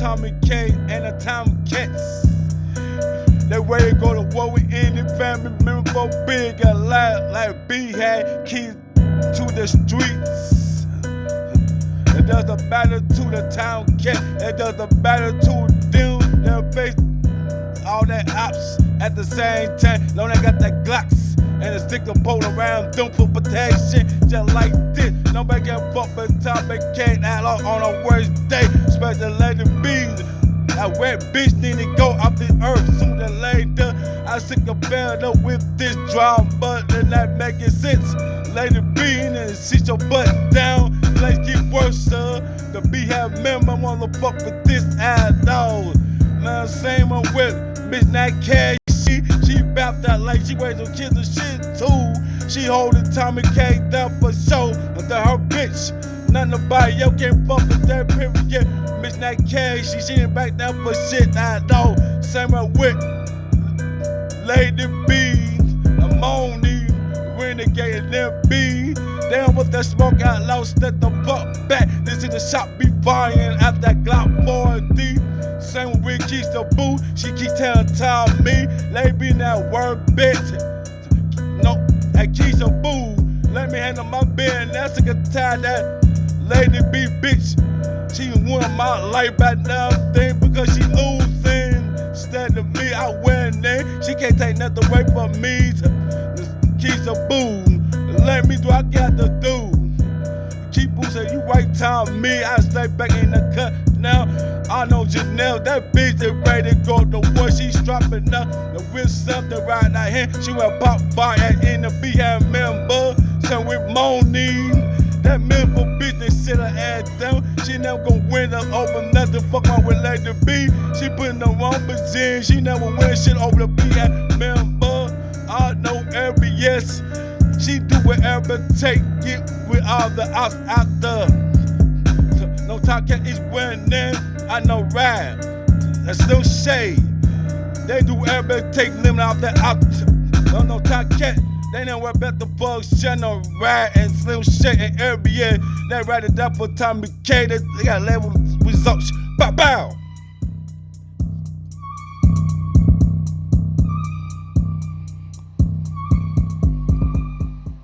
Tomi K and the Tom Cats. They ready to go to war with any family member for big and loud like Beehive, keys to the streets. It doesn't matter to the town cat, it doesn't matter to them. They'll face all that ops at the same time. Long they got that Glocks and a stick of pole around them for protection. Just like this, nobody can fuck with Tomi K out on a worst day. Especially Lady B. That wet bitch need to go off the earth sooner or later. I sick of fed up with this drama, but they're not making sense. Lady B, and sit your butt down. Let's get worse, sir. The Beehive member wanna fuck with this dog. Man, same one with bitch not cash. She bapped out like she raised some kids and shit too. She holding Tomi K down for show until her bitch. None nobody else can fuck with that period. Bitch not cash, she ain't back down for shit. I know. Same with Lady B, Amoni, Renegade and them B. Damn with that smoke out loud, step the fuck back. This is the shop be firing after that Glock 4D. Same with Keisha Boo, she keeps telling me, Lady B that word bitch. No, at Keisha Boo, let me handle my business. I can tie that Lady B bitch. She won my life by nothing because she losing. Instead of me, I winning. She can't take nothing away from me. Keisha Boo, let me do what I got to do. Keep boosting, you right time me. I stay back in the cut now. I know Janelle, that bitch is ready to go to war. She strapping up the with something right now here. She went pop fire in the Beehive member. Same with Moni. That member bitch, they sit her ass down. She never gon' win up over nothing. Fuck on with Lady B. She put in the wrong position. She never win shit over the Beehive member. I know every yes. She do whatever take it with all the ops out there. No top cat is winning. I know rap. That's no shade. They do whatever take limit off that out. No top cat. They know what about the bugs, channel ride and Slim Shake and every year. They write it up for Tomi K. They got level results. Bow bow.